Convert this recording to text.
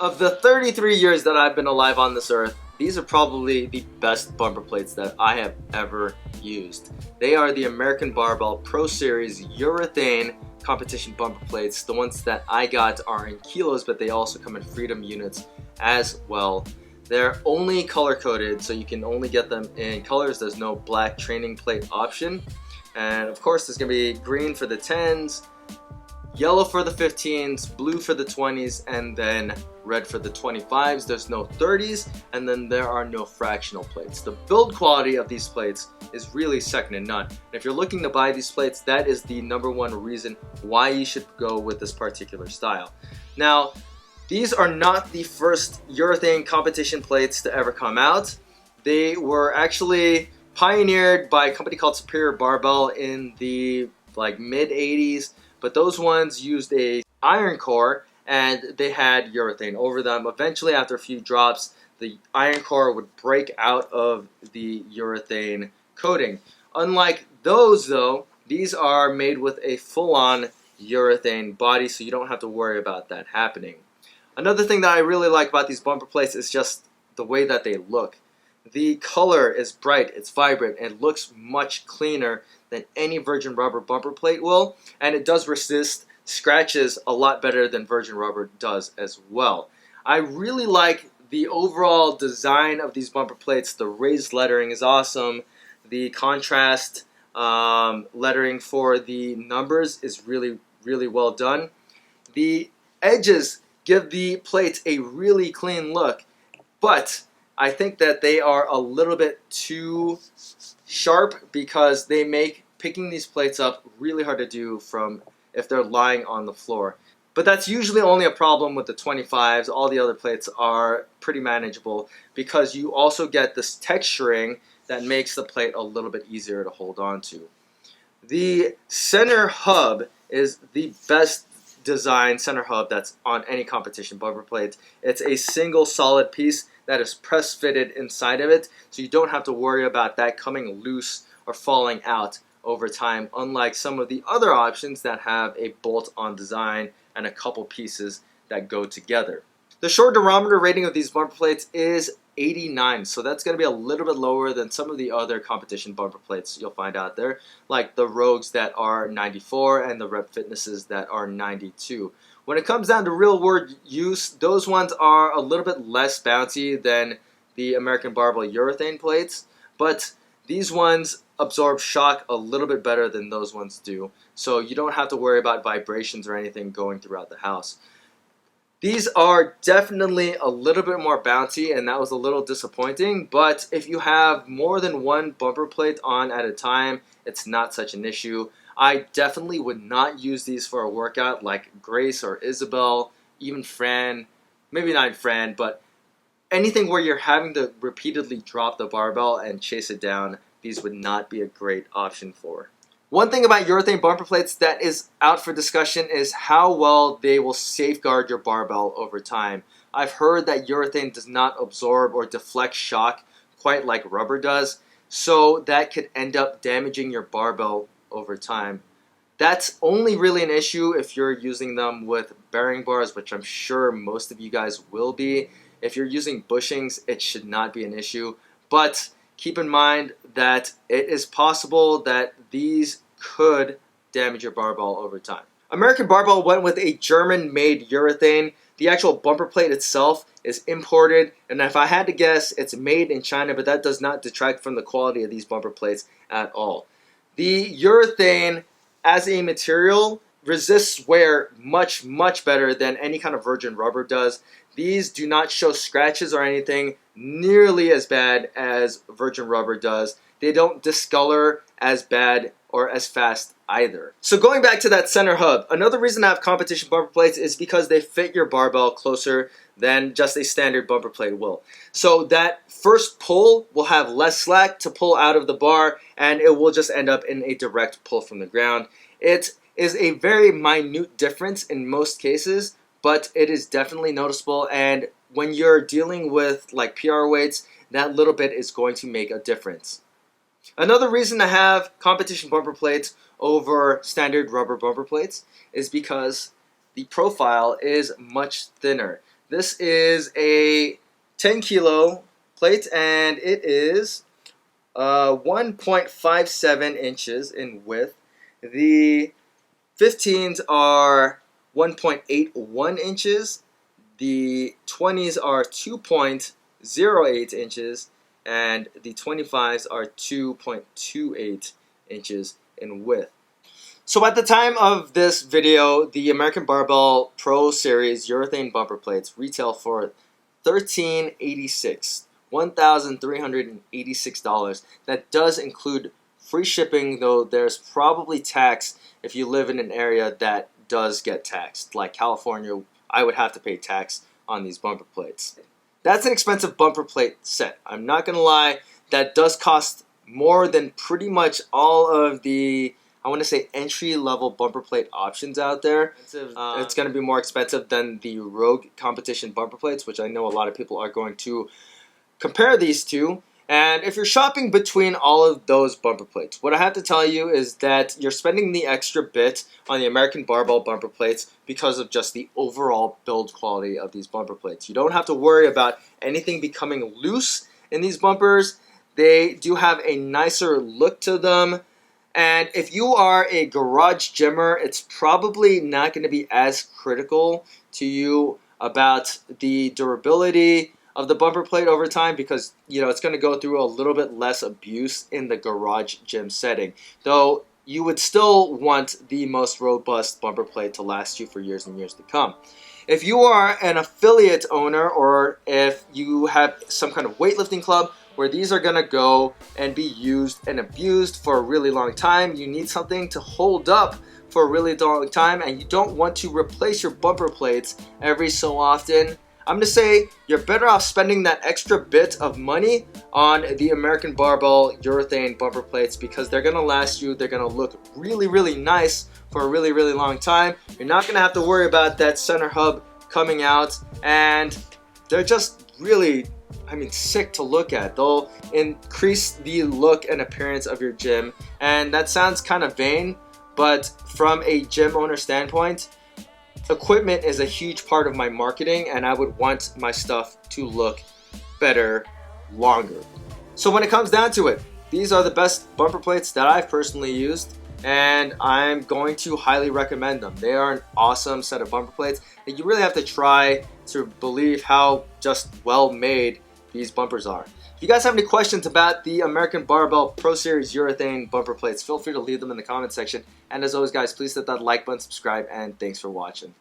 Of the 33 years that I've been alive on this earth, these are probably the best bumper plates that I have ever used. They are the American Barbell Pro Series Urethane competition bumper plates. The ones that I got are in kilos, but they also come in Freedom units as well. They're only color coded, so you can only get them in colors. There's no black training plate option. And of course, there's going to be green for the 10s, yellow for the 15s, blue for the 20s, and then red for the 25s. There's no 30s, and then there are no fractional plates. The build quality of these plates is really second to none. And if you're looking to buy these plates, that is the #1 reason why you should go with this particular style. Now, these are not the first urethane competition plates to ever come out. They were actually pioneered by a company called Superior Barbell in the mid 80s. But those ones used a iron core and they had urethane over them. Eventually, after a few drops, the iron core would break out of the urethane coating. Unlike those though, these are made with a full-on urethane body, so you don't have to worry about that happening. Another thing that I really like about these bumper plates is just the way that they look. The color is bright, it's vibrant, and looks much cleaner than any virgin rubber bumper plate will, and it does resist scratches a lot better than virgin rubber does as well. I really like the overall design of these bumper plates. The raised lettering is awesome. The contrast lettering for the numbers is really, really well done. The edges give the plates a really clean look, but I think that they are a little bit too sharp because they make picking these plates up really hard to do from if they're lying on the floor. But that's usually only a problem with the 25s. All the other plates are pretty manageable because you also get this texturing that makes the plate a little bit easier to hold on to. The center hub is the best design center hub that's on any competition bumper plate. It's a single solid piece that is press fitted inside of it, so you don't have to worry about that coming loose or falling out over time, unlike some of the other options that have a bolt-on design and a couple pieces that go together. The short durometer rating of these bumper plates is 89, so that's going to be a little bit lower than some of the other competition bumper plates you'll find out there, like the Rogues that are 94 and the Rep Fitnesses that are 92. When it comes down to real world use, those ones are a little bit less bouncy than the American Barbell urethane plates, but these ones absorb shock a little bit better than those ones do, so you don't have to worry about vibrations or anything going throughout the house. These are definitely a little bit more bouncy, and that was a little disappointing, but if you have more than one bumper plate on at a time, it's not such an issue. I definitely would not use these for a workout like Grace or Isabel, even Fran, maybe not Fran, but anything where you're having to repeatedly drop the barbell and chase it down, these would not be a great option for. One thing about urethane bumper plates that is out for discussion is how well they will safeguard your barbell over time. I've heard that urethane does not absorb or deflect shock quite like rubber does, so that could end up damaging your barbell over time. That's only really an issue if you're using them with bearing bars, which I'm sure most of you guys will be. If you're using bushings, it should not be an issue, but keep in mind that it is possible that these could damage your barbell over time. American Barbell went with a German-made urethane. The actual bumper plate itself is imported, and if I had to guess, it's made in China, but that does not detract from the quality of these bumper plates at all. The urethane as a material resists wear much, much better than any kind of virgin rubber does. These do not show scratches or anything nearly as bad as virgin rubber does. They don't discolor as bad or as fast either. So going back to that center hub, another reason I have competition bumper plates is because they fit your barbell closer than just a standard bumper plate will. So that first pull will have less slack to pull out of the bar, and it will just end up in a direct pull from the ground. It is a very minute difference in most cases, but it is definitely noticeable, and when you're dealing with like PR weights, that little bit is going to make a difference. Another reason to have competition bumper plates over standard rubber bumper plates is because the profile is much thinner. This is a 10 kilo plate, and it is 1.57 inches in width. The 15s are 1.81 inches. The 20s are 2.08 inches, and the 25s are 2.28 inches in width. So at the time of this video, the American Barbell Pro Series urethane bumper plates retail for $1,386, $1,386. That does include free shipping, though there's probably tax if you live in an area that does get taxed. Like California, I would have to pay tax on these bumper plates. That's an expensive bumper plate set. I'm not going to lie, that does cost more than pretty much all of the, I want to say, entry-level bumper plate options out there. It's going to be more expensive than the Rogue competition bumper plates, which I know a lot of people are going to compare these to. And if you're shopping between all of those bumper plates, what I have to tell you is that you're spending the extra bit on the American Barbell bumper plates because of just the overall build quality of these bumper plates. You don't have to worry about anything becoming loose in these bumpers. They do have a nicer look to them. And if you are a garage gymmer, it's probably not going to be as critical to you about the durability of the bumper plate over time, because it's going to go through a little bit less abuse in the garage gym setting. Though you would still want the most robust bumper plate to last you for years and years to come. If you are an affiliate owner, or if you have some kind of weightlifting club where these are going to go and be used and abused for a really long time, you need something to hold up for a really long time, and you don't want to replace your bumper plates every so often, I'm going to say you're better off spending that extra bit of money on the American Barbell urethane bumper plates, because they're going to last you. They're going to look really, really nice for a really, really long time. You're not going to have to worry about that center hub coming out, and they're just really, sick to look at. They'll increase the look and appearance of your gym, and that sounds kind of vain, but from a gym owner standpoint, equipment is a huge part of my marketing, and I would want my stuff to look better longer. So when it comes down to it, these are the best bumper plates that I've personally used, and I'm going to highly recommend them. They are an awesome set of bumper plates that you really have to try to believe how just well made these bumpers are. If you guys have any questions about the American Barbell Pro Series urethane bumper plates, feel free to leave them in the comment section. And as always, guys, please hit that like button, subscribe, and thanks for watching.